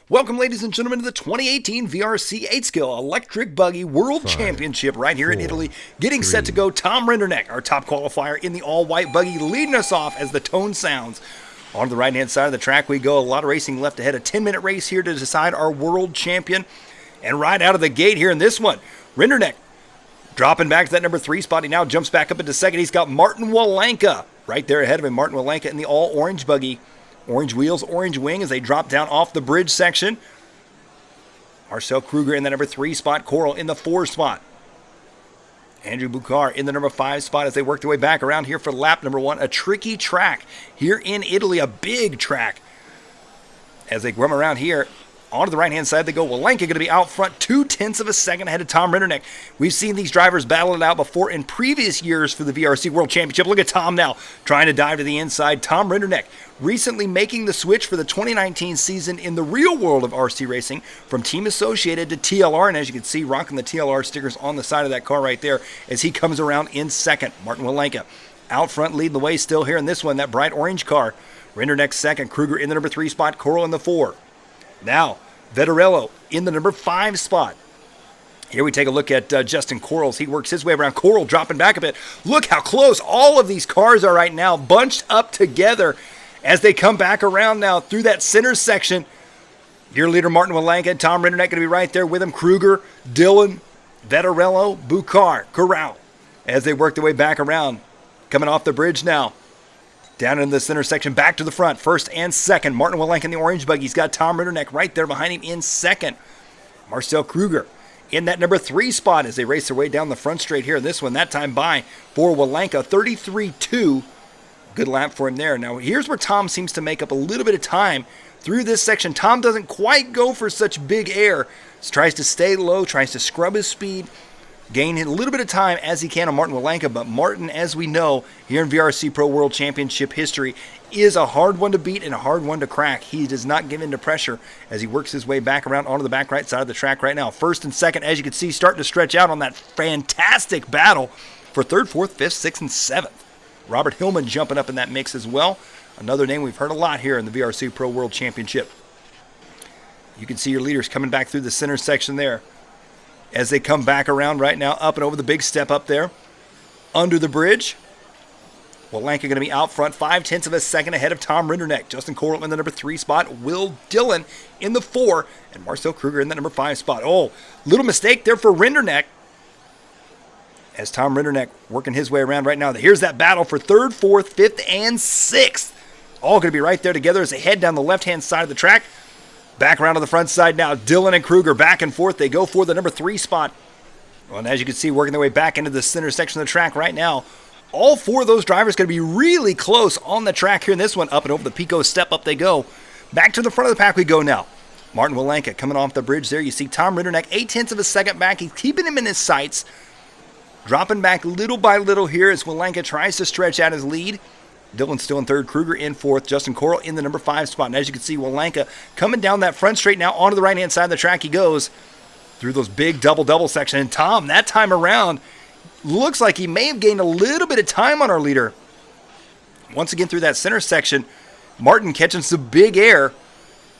Welcome, ladies and gentlemen, to the 2018 VRC 8-Skill Electric Buggy World Championship right here in Italy. Getting set to go, Tom Rinderknecht, our top qualifier in the all-white buggy, leading us off as the tone sounds. On the right-hand side of the track we go. A lot of racing left ahead. A 10-minute race here to decide our world champion. And right out of the gate here in this one, Rinderknecht dropping back to that number 3 spot. He now jumps back up into second. He's got Martin Wollanka right there ahead of him. Martin Wollanka in the all-orange buggy. Orange wheels, orange wing as they drop down off the bridge section. Marcel Kruger in the number 3 spot. Coral in the 4 spot. Andrew Bucar in the number 5 spot as they work their way back around here for lap number 1. A tricky track here in Italy, a big track. As they come around here, onto the right-hand side they go. Wollanka going to be out front 0.2 of a second ahead of Tom Rinderknecht. We've seen these drivers battle it out before in previous years for the VRC World Championship. Look at Tom now trying to dive to the inside. Tom Rinderknecht recently making the switch for the 2019 season in the real world of RC racing from Team Associated to TLR. And as you can see, rocking the TLR stickers on the side of that car right there as he comes around in second. Martin Wollanka out front leading the way still here in this one, that bright orange car. Rinderknecht second. Kruger in the number 3 spot. Coral in the 4. Now, Vettorello in the number 5 spot. Here we take a look at Justin Corals. He works his way around. Coral dropping back a bit. Look how close all of these cars are right now, bunched up together as they come back around now through that center section. Your leader, Martin Wollanka, and Tom Rinderknecht going to be right there with him. Kruger, Dillon, Vettorello, Bucar, Corral as they work their way back around. Coming off the bridge now. Down in the center section, back to the front, first and second. Martin Wollanka in the orange buggy. He's got Tom Rinderknecht right there behind him in second. Marcel Kruger in that number 3 spot as they race their way down the front straight here. This one, that time by for Wollanka, 33-2. Good lap for him there. Now, here's where Tom seems to make up a little bit of time through this section. Tom doesn't quite go for such big air. He tries to stay low, tries to scrub his speed, gain a little bit of time as he can on Martin Wollanka, but Martin, as we know, here in VRC-Pro World Championship history, is a hard one to beat and a hard one to crack. He does not give in to pressure as he works his way back around onto the back right side of the track right now. First and second, as you can see, starting to stretch out on that fantastic battle for 3rd, 4th, 5th, 6th, and 7th. Robert Hillman jumping up in that mix as well. Another name we've heard a lot here in the VRC-Pro World Championship. You can see your leaders coming back through the center section there as they come back around right now, up and over the big step up there, under the bridge. Wollanka going to be out front, 0.5 of a second ahead of Tom Rinderknecht. Justin Coral in the number 3 spot, Will Dillon in the 4, and Marcel Kruger in the number 5 spot. Oh, little mistake there for Rinderknecht, as Tom Rinderknecht working his way around right now. Here's that battle for 3rd, 4th, 5th, and 6th. All going to be right there together as they head down the left-hand side of the track. Back around to the front side now. Dillon and Kruger back and forth. They go for the number 3 spot. Well, and as you can see, working their way back into the center section of the track right now. All 4 of those drivers going to be really close on the track here in this one. Up and over the Pico step up they go. Back to the front of the pack we go now. Martin Wollanka coming off the bridge there. You see Tom Rinderknecht 0.8 of a second back. He's keeping him in his sights. Dropping back little by little here as Wollanka tries to stretch out his lead. Dillon still in 3rd, Kruger in 4th, Justin Coral in the number 5 spot. And as you can see, Wollanka coming down that front straight now onto the right-hand side of the track he goes through those big double-double section. And Tom, that time around, looks like he may have gained a little bit of time on our leader. Once again through that center section, Martin catching some big air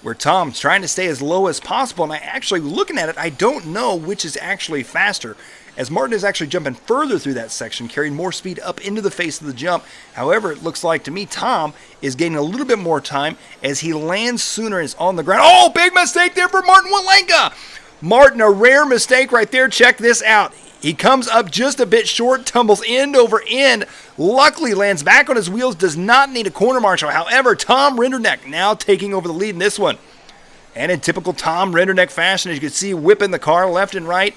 where Tom's trying to stay as low as possible. And I actually, looking at it, I don't know which is actually faster, as Martin is actually jumping further through that section, carrying more speed up into the face of the jump. However, it looks like to me Tom is gaining a little bit more time as he lands sooner and is on the ground. Oh, big mistake there for Martin Wollanka. Martin, a rare mistake right there. Check this out. He comes up just a bit short, tumbles end over end. Luckily lands back on his wheels, does not need a corner marshal. However, Tom Rinderknecht now taking over the lead in this one. And in typical Tom Rinderknecht fashion, as you can see, whipping the car left and right.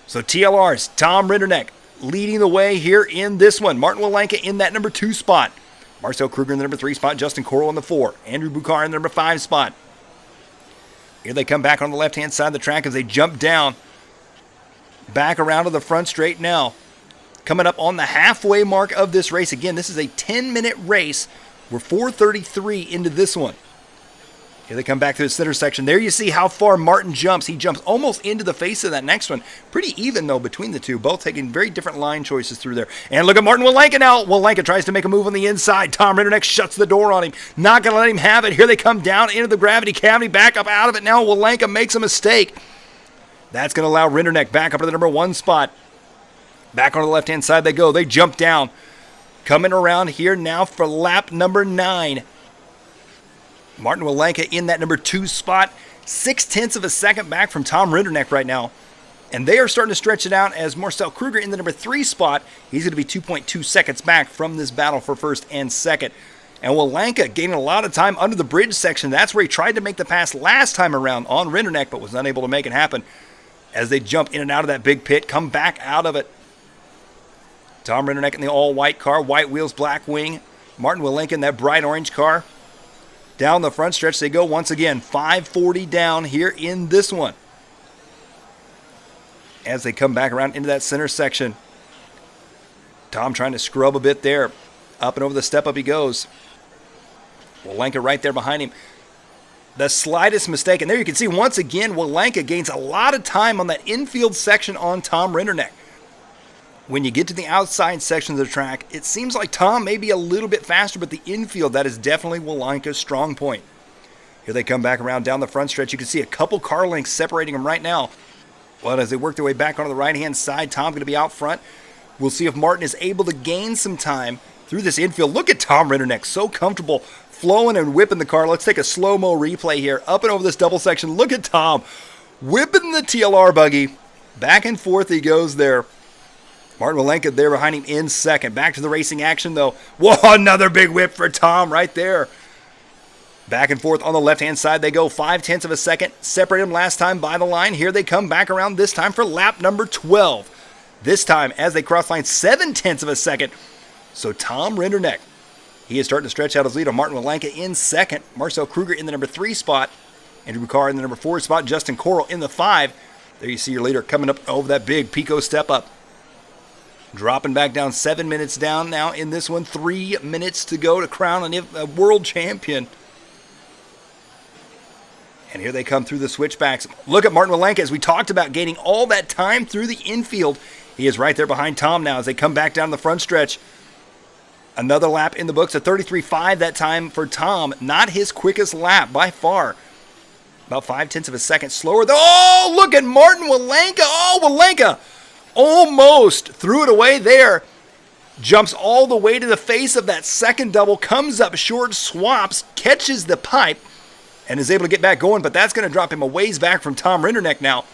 So TLR's Tom Rinderknecht leading the way here in this one. Martin Wollanka in that number 2 spot. Marcel Kruger in the number 3 spot. Justin Coral in the 4. Andrew Bucar in the number 5 spot. Here they come back on the left-hand side of the track as they jump down. Back around to the front straight now. Coming up on the halfway mark of this race. Again, this is a 10-minute race. We're 4:33 into this one. Here they come back to the center section. There you see how far Martin jumps. He jumps almost into the face of that next one. Pretty even, though, between the two. Both taking very different line choices through there. And look at Martin Wollanka now. Wollanka tries to make a move on the inside. Tom Rinderknecht shuts the door on him. Not going to let him have it. Here they come down into the gravity cavity. Back up out of it now. Wollanka makes a mistake. That's going to allow Rinderknecht back up to the number 1 spot. Back on the left-hand side they go. They jump down. Coming around here now for lap number 9. Martin Wollanka in that number 2 spot, 0.6 of a second back from Tom Rinderknecht right now. And they are starting to stretch it out as Marcel Kruger in the number 3 spot. He's going to be 2.2 seconds back from this battle for first and second. And Wollanka gaining a lot of time under the bridge section. That's where he tried to make the pass last time around on Rinderknecht, but was unable to make it happen as they jump in and out of that big pit, come back out of it. Tom Rinderknecht in the all-white car, white wheels, black wing. Martin Wollanka in that bright orange car. Down the front stretch they go once again. 540 down here in this one. As they come back around into that center section. Tom trying to scrub a bit there. Up and over the step up he goes. Wollanka right there behind him. The slightest mistake. And there you can see once again Wollanka gains a lot of time on that infield section on Tom Rinderknecht. When you get to the outside sections of the track, it seems like Tom may be a little bit faster, but the infield, that is definitely Wollanka's strong point. Here they come back around down the front stretch. You can see a couple car lengths separating them right now. Well, as they work their way back onto the right-hand side, Tom's going to be out front. We'll see if Martin is able to gain some time through this infield. Look at Tom Rinderknecht, so comfortable flowing and whipping the car. Let's take a slow-mo replay here. Up and over this double section. Look at Tom whipping the TLR buggy. Back and forth he goes there. Martin Wollanka there behind him in second. Back to the racing action, though. Whoa, another big whip for Tom right there. Back and forth on the left-hand side they go. 0.5 of a second. Separated them last time by the line. Here they come back around this time for lap number 12. This time, as they cross line, 0.7 of a second. So Tom Rinderknecht, he is starting to stretch out his lead on Martin Wollanka in second. Marcel Kruger in the number 3 spot. Andrew Bucar in the number 4 spot. Justin Coral in the 5. There you see your leader coming up over that big Pico step up. Dropping back down 7 minutes down now in this one. 3 minutes to go to crown a world champion. And here they come through the switchbacks. Look at Martin Wollanka, as we talked about, gaining all that time through the infield. He is right there behind Tom now as they come back down the front stretch. Another lap in the books, a 33.5 that time for Tom. Not his quickest lap by far. About 0.5 of a second slower. Oh, look at Martin Wollanka. Oh, Wollanka almost threw it away there. Jumps all the way to the face of that second double. Comes up short, swaps, catches the pipe, and is able to get back going. But that's going to drop him a ways back from Tom Rinderknecht now.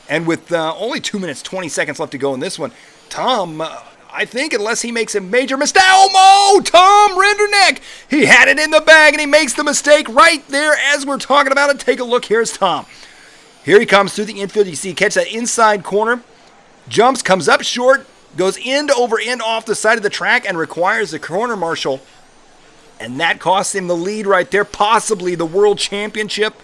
And with only 2 minutes, 20 seconds left to go in this one, Tom, I think, unless he makes a major mistake. Oh, Tom Rinderknecht! He had it in the bag, and he makes the mistake right there as we're talking about it. Take a look. Here's Tom. Here he comes through the infield. You see, catch that inside corner. Jumps, comes up short, goes end over end off the side of the track, and requires a corner marshal. And that costs him the lead right there, possibly the world championship.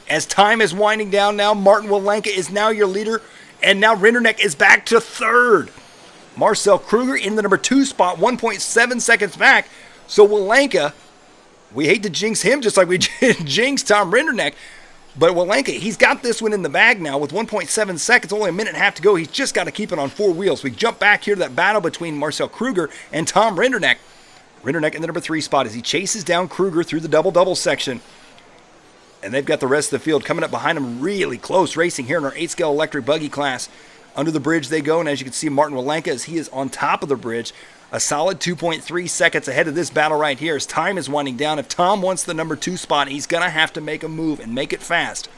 As time is winding down now, Martin Wollanka is now your leader, and now Rinderknecht is back to third. Marcel Kruger in the number 2 spot, 1.7 seconds back. So Wollanka, we hate to jinx him just like we jinxed Tom Rinderknecht, but Wollanka, he's got this one in the bag now with 1.7 seconds, only a minute and a half to go. He's just got to keep it on 4 wheels. We jump back here to that battle between Marcel Kruger and Tom Rinderknecht. Rinderknecht in the number 3 spot as he chases down Kruger through the double-double section. And they've got the rest of the field coming up behind them, really close racing here in our 8-scale electric buggy class. Under the bridge they go, and as you can see, Martin Wollanka, as he is on top of the bridge, a solid 2.3 seconds ahead of this battle right here as time is winding down. If Tom wants the number 2 spot, he's going to have to make a move and make it fast.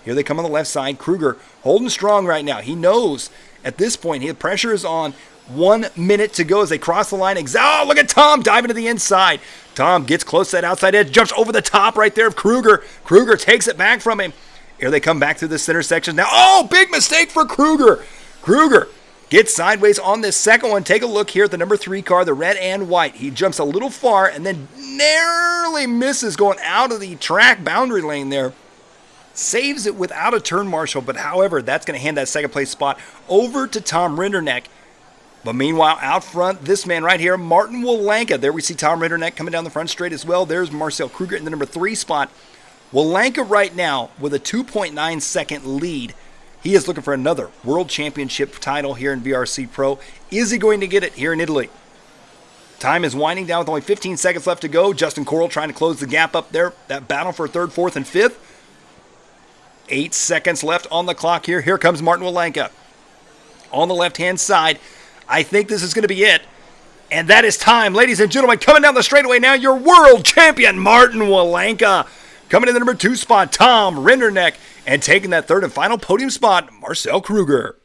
Here they come on the left side. Kruger holding strong right now. He knows at this point the pressure is on. 1 minute to go as they cross the line. Oh, look at Tom diving to the inside. Tom gets close to that outside edge, jumps over the top right there of Kruger. Kruger takes it back from him. Here they come back through the center section now. Oh, big mistake for Kruger. Kruger gets sideways on this second one. Take a look here at the number 3 car, the red and white. He jumps a little far and then narrowly misses going out of the track boundary lane there. Saves it without a turn marshal, but however, that's going to hand that second place spot over to Tom Rinderknecht. But meanwhile, out front, this man right here, Martin Wollanka. There we see Tom Rinderknecht coming down the front straight as well. There's Marcel Kruger in the number 3 spot. Wollanka right now with a 2.9 second lead. He is looking for another World Championship title here in VRC Pro. Is he going to get it here in Italy? Time is winding down with only 15 seconds left to go. Justin Coral trying to close the gap up there. That battle for third, fourth, and fifth. 8 seconds left on the clock here. Here comes Martin Wollanka. On the left-hand side, I think this is going to be it. And that is time, ladies and gentlemen. Coming down the straightaway now, your world champion, Martin Wollanka. Coming in the number 2 spot, Tom Rinderknecht. And taking that third and final podium spot, Marcel Kruger.